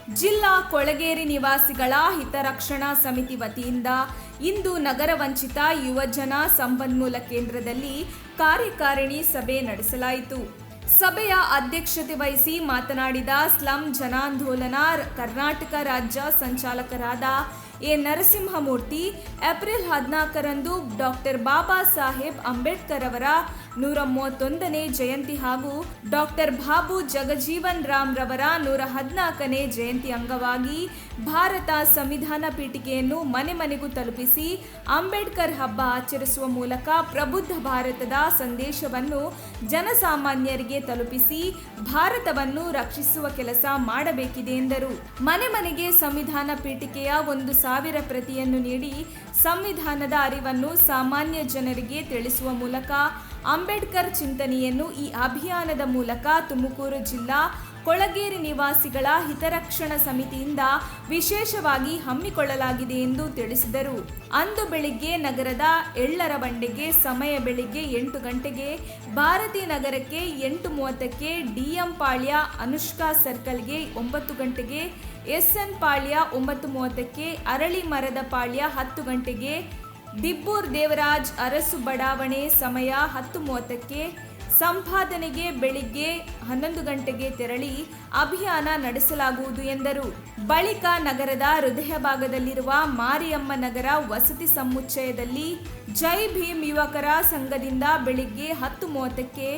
ಜಿಲ್ಲಾ ಕೊಳಗೇರಿ ನಿವಾಸಿಗಳ ಹಿತರಕ್ಷಣಾ ಸಮಿತಿ ವತಿಯಿಂದ ಇಂದು ನಗರ ವಂಚಿತ ಯುವಜನ ಸಂಪನ್ಮೂಲ ಕೇಂದ್ರದಲ್ಲಿ ಕಾರ್ಯಕಾರಿಣಿ ಸಭೆ ನಡೆಸಲಾಯಿತು. ಸಭೆಯ ಅಧ್ಯಕ್ಷತೆ ವಹಿಸಿ ಮಾತನಾಡಿದ ಸ್ಲಂ ಜನಾಂದೋಲನ ಕರ್ನಾಟಕ ರಾಜ್ಯ ಸಂಚಾಲಕರಾದ A Narasimhamurthy, April 14ರಂದು doctor Baba Saheb Ambedkar ಅವರ 131ನೇ ಜಯಂತಿ ಹಾಗೂ ಡಾಕ್ಟರ್ ಬಾಬು ಜಗಜೀವನ್ ರಾಮ್ ರವರ 114ನೇ ಜಯಂತಿ ಅಂಗವಾಗಿ ಭಾರತ ಸಂವಿಧಾನ ಪೀಠಿಕೆಯನ್ನು ಮನೆ ಮನೆಗೂ ತಲುಪಿಸಿ ಅಂಬೇಡ್ಕರ್ ಹಬ್ಬ ಆಚರಿಸುವ ಮೂಲಕ ಪ್ರಬುದ್ಧ ಭಾರತದ ಸಂದೇಶವನ್ನು ಜನಸಾಮಾನ್ಯರಿಗೆ ತಲುಪಿಸಿ ಭಾರತವನ್ನು ರಕ್ಷಿಸುವ ಕೆಲಸ ಮಾಡಬೇಕಿದೆ ಎಂದರು. ಮನೆ ಮನೆಗೆ ಸಂವಿಧಾನ ಪೀಠಿಕೆಯ 1,000 ಪ್ರತಿಯನ್ನು ನೀಡಿ ಸಂವಿಧಾನದ ಅರಿವನ್ನು ಸಾಮಾನ್ಯ ಜನರಿಗೆ ತಿಳಿಸುವ ಮೂಲಕ ಅಂಬೇಡ್ಕರ್ ಚಿಂತನೆಯನ್ನು ಈ ಅಭಿಯಾನದ ಮೂಲಕ ತುಮಕೂರು ಜಿಲ್ಲಾ ಕೊಳಗೇರಿ ನಿವಾಸಿಗಳ ಹಿತರಕ್ಷಣಾ ಸಮಿತಿಯಿಂದ ವಿಶೇಷವಾಗಿ ಹಮ್ಮಿಕೊಳ್ಳಲಾಗಿದೆ ಎಂದು ತಿಳಿಸಿದರು. ಅಂದು ಬೆಳಿಗ್ಗೆ ನಗರದ ಎಳ್ಳರ ಬಂಡೆಗೆ ಸಮಯ ಬೆಳಿಗ್ಗೆ 8 ಗಂಟೆಗೆ, ಭಾರತಿ ನಗರಕ್ಕೆ 8:30ಕ್ಕೆ, ಡಿಎಂ ಪಾಳ್ಯ ಅನುಷ್ಕಾ ಸರ್ಕಲ್ಗೆ 9 ಗಂಟೆಗೆ, ಎಸ್ಎನ್ ಪಾಳ್ಯ 9:30ಕ್ಕೆ, ಅರಳಿ ಮರದ ಪಾಳ್ಯ 10 ಗಂಟೆಗೆ, ದಿಬ್ಬೂರ್ ದೇವರಾಜ್ ಅರಸು ಬಡಾವಣೆ ಸಮಯ 10:30ಕ್ಕೆ, ಸಂಪಾದನೆಗೆ ಬೆಳಿಗ್ಗೆ 11 ಗಂಟೆಗೆ ತೆರಳಿ ಅಭಿಯಾನ ನಡೆಸಲಾಗುವುದು ಎಂದರು. ಬಳಿಕ ನಗರದ ಹೃದಯ ಭಾಗದಲ್ಲಿರುವ ಮಾರಿಯಮ್ಮ ನಗರ ವಸತಿ ಸಮುಚ್ಚಯದಲ್ಲಿ ಜೈ ಭೀಮ್ ಯುವಕರ ಸಂಘದಿಂದ ಬೆಳಿಗ್ಗೆ 10:30ಕ್ಕೆ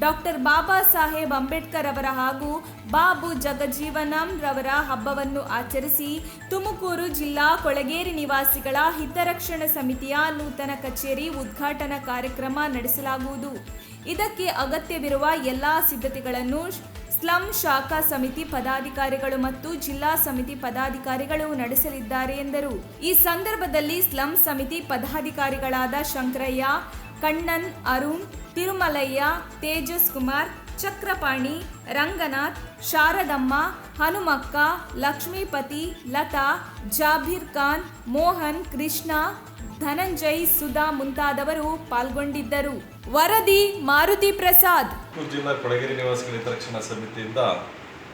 ಡಾಕ್ಟರ್ ಬಾಬಾ ಸಾಹೇಬ್ ಅಂಬೇಡ್ಕರ್ ಅವರ ಹಾಗೂ ಬಾಬು ಜಗಜೀವನಂ ರವರ ಹಬ್ಬವನ್ನು ಆಚರಿಸಿ ತುಮಕೂರು ಜಿಲ್ಲಾ ಕೊಳಗೇರಿ ನಿವಾಸಿಗಳ ಹಿತರಕ್ಷಣಾ ಸಮಿತಿಯ ನೂತನ ಕಚೇರಿ ಉದ್ಘಾಟನಾ ಕಾರ್ಯಕ್ರಮ ನಡೆಸಲಾಗುವುದು. ಇದಕ್ಕೆ ಅಗತ್ಯವಿರುವ ಎಲ್ಲಾ ಸಿದ್ಧತೆಗಳನ್ನು ಸ್ಲಂ ಶಾಖಾ ಸಮಿತಿ ಪದಾಧಿಕಾರಿಗಳು ಮತ್ತು ಜಿಲ್ಲಾ ಸಮಿತಿ ಪದಾಧಿಕಾರಿಗಳು ನಡೆಸಲಿದ್ದಾರೆ ಎಂದರು. ಈ ಸಂದರ್ಭದಲ್ಲಿ ಸ್ಲಂ ಸಮಿತಿ ಪದಾಧಿಕಾರಿಗಳಾದ ಶಂಕರಯ್ಯ, ಕಣ್ಣನ್, ಅರುಣ್, ತಿರುಮಲಯ್ಯ, ತೇಜಸ್ ಕುಮಾರ್, ಚಕ್ರಪಾಣಿ, ರಂಗನಾಥ್, ಶಾರದಮ್ಮ, ಹನುಮಕ್ಕ, ಲಕ್ಷ್ಮೀಪತಿ, ಲತಾ, ಜಾಬೀರ್ ಖಾನ್, ಮೋಹನ್, ಕೃಷ್ಣ, ಧನಂಜಯ್, ಸುಧಾ ಮುಂತಾದವರು ಪಾಲ್ಗೊಂಡಿದ್ದರು. ವರದಿ ಮಾರುತಿ ಪ್ರಸಾದ್. ಜಿಲ್ಲಾ ಕೊಳಗೇರಿ ನಿವಾಸಿಗಳ ಹಿತರಕ್ಷಣಾ ಸಮಿತಿಯಿಂದ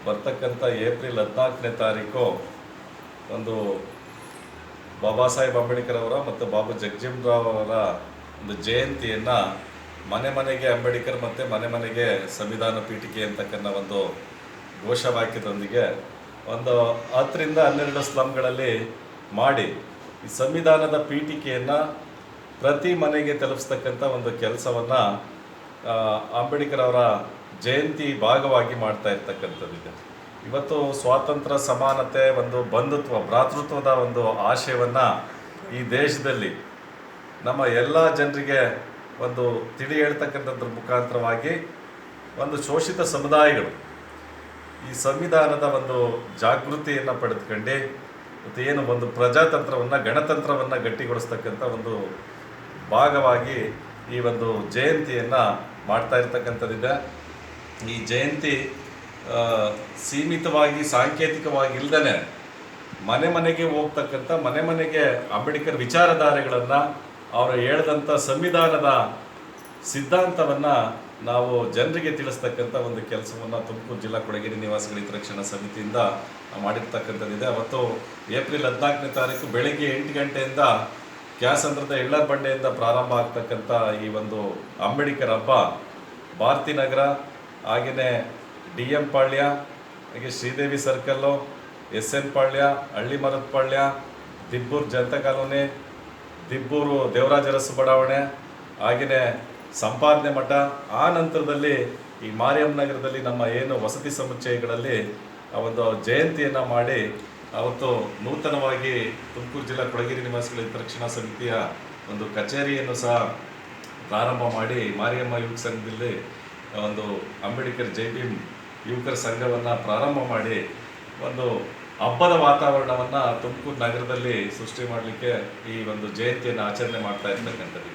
ಬರ್ತಕ್ಕಂಥ ಏಪ್ರಿಲ್ 14ನೇ ತಾರೀಕು ಒಂದು ಬಾಬಾ ಸಾಹೇಬ್ ಅಂಬೇಡ್ಕರ್ ಅವರ ಮತ್ತು ಬಾಬು ಜಗಜೀವನ್ ರಾವ್ ಅವರ ಒಂದು ಜಯಂತಿಯನ್ನು ಮನೆ ಮನೆಗೆ ಅಂಬೇಡ್ಕರ್ ಮತ್ತು ಮನೆ ಮನೆಗೆ ಸಂವಿಧಾನ ಪೀಠಿಕೆ ಅಂತಕ್ಕನ್ನ ಒಂದು ಘೋಷವಾಕ್ಯದೊಂದಿಗೆ ಒಂದು 10ರಿಂದ 12 ಸ್ಲಮ್ಗಳಲ್ಲಿ ಮಾಡಿ ಈ ಸಂವಿಧಾನದ ಪೀಠಿಕೆಯನ್ನು ಪ್ರತಿ ಮನೆಗೆ ತಲುಪಿಸ್ತಕ್ಕಂಥ ಒಂದು ಕೆಲಸವನ್ನು ಅಂಬೇಡ್ಕರ್ ಅವರ ಜಯಂತಿ ಭಾಗವಾಗಿ ಮಾಡ್ತಾ ಇರ್ತಕ್ಕಂಥದ್ದಿದೆ. ಇವತ್ತು ಸ್ವಾತಂತ್ರ್ಯ, ಸಮಾನತೆ, ಒಂದು ಬಂಧುತ್ವ, ಭ್ರಾತೃತ್ವದ ಒಂದು ಆಶಯವನ್ನು ಈ ದೇಶದಲ್ಲಿ ನಮ್ಮ ಎಲ್ಲ ಜನರಿಗೆ ಒಂದು ತಿಳಿ ಹೇಳ್ತಕ್ಕಂಥದ್ರ ಮುಖಾಂತರವಾಗಿ ಒಂದು ಶೋಷಿತ ಸಮುದಾಯಗಳು ಈ ಸಂವಿಧಾನದ ಒಂದು ಜಾಗೃತಿಯನ್ನು ಪಡೆದುಕೊಂಡು ಮತ್ತು ಏನು ಒಂದು ಪ್ರಜಾತಂತ್ರವನ್ನು, ಗಣತಂತ್ರವನ್ನು ಗಟ್ಟಿಗೊಳಿಸ್ತಕ್ಕಂಥ ಒಂದು ಭಾಗವಾಗಿ ಈ ಒಂದು ಜಯಂತಿಯನ್ನು ಮಾಡ್ತಾ ಇರ್ತಕ್ಕಂಥದ್ದಿದೆ. ಈ ಜಯಂತಿ ಸೀಮಿತವಾಗಿ ಸಾಂಕೇತಿಕವಾಗಿ ಇಲ್ಲದೇ ಮನೆ ಮನೆಗೆ ಹೋಗ್ತಕ್ಕಂಥ, ಮನೆ ಮನೆಗೆ ಅಂಬೇಡ್ಕರ್ ವಿಚಾರಧಾರೆಗಳನ್ನು, ಅವರು ಹೇಳಿದಂಥ ಸಂವಿಧಾನದ ಸಿದ್ಧಾಂತವನ್ನು ನಾವು ಜನರಿಗೆ ತಿಳಿಸ್ತಕ್ಕಂಥ ಒಂದು ಕೆಲಸವನ್ನು ತುಮಕೂರು ಜಿಲ್ಲಾ ಕೊಳಗೇರಿ ನಿವಾಸಿಗಳ ಹಿತರಕ್ಷಣಾ ಸಮಿತಿಯಿಂದ ಮಾಡಿರ್ತಕ್ಕಂಥದ್ದಿದೆ. ಅವತ್ತು ಏಪ್ರಿಲ್ 14ನೇ ತಾರೀಕು ಬೆಳಗ್ಗೆ 8 ಗಂಟೆಯಿಂದ ಕ್ಯಾಸಂದ್ರದ ಎಳ್ಳರ ಬಂಡೆಯಿಂದ ಪ್ರಾರಂಭ ಆಗ್ತಕ್ಕಂಥ ಈ ಒಂದು ಅಂಬೇಡ್ಕರ್ ಹಬ್ಬ ಭಾರತಿ ನಗರ, ಹಾಗೆಯೇ ಡಿಎಂ ಪಾಳ್ಯ, ಹಾಗೆ ಶ್ರೀದೇವಿ ಸರ್ಕಲ್ಲು, ಎಸ್ಎನ್ ಪಾಳ್ಯ, ಹಳ್ಳಿ ಮರದ ಪಾಳ್ಯ, ದಿಬ್ಬೂರು ಜನತಾ ಕಾಲೋನಿ, ದಿಬ್ಬೂರು ದೇವರಾಜ ಅರಸು ಬಡಾವಣೆ, ಹಾಗೆಯೇ ಸಂಪಾದನೆ ಮಠ, ಆ ನಂತರದಲ್ಲಿ ಈ ಮಾರಿಯಮ್ಮ ನಗರದಲ್ಲಿ ನಮ್ಮ ಏನು ವಸತಿ ಸಮುಚ್ಚಯಗಳಲ್ಲಿ ಆ ಒಂದು ಜಯಂತಿಯನ್ನು ಮಾಡಿ ಅವತ್ತು ನೂತನವಾಗಿ ತುಮಕೂರು ಜಿಲ್ಲಾ ಕೊಳಗೇರಿ ನಿವಾಸಿಗಳ ಹಿತರಕ್ಷಣಾ ಸಮಿತಿಯ ಒಂದು ಕಚೇರಿಯನ್ನು ಸಹ ಪ್ರಾರಂಭ ಮಾಡಿ ಮಾರಿಯಮ್ಮ ಯುವಕ ಸಂಘದಲ್ಲಿ ಒಂದು ಅಂಬೇಡ್ಕರ್ ಜೈ ಭೀಮ್ ಯುವಕರ ಸಂಘವನ್ನು ಪ್ರಾರಂಭ ಮಾಡಿ ಒಂದು ಹಬ್ಬದ ವಾತಾವರಣವನ್ನು ತುಮಕೂರು ನಗರದಲ್ಲಿ ಸೃಷ್ಟಿ ಮಾಡಲಿಕ್ಕೆ ಈ ಒಂದು ಜಯಂತಿಯನ್ನು ಆಚರಣೆ ಮಾಡ್ತಾ ಇರ್ತಕ್ಕಂಥದ್ದು.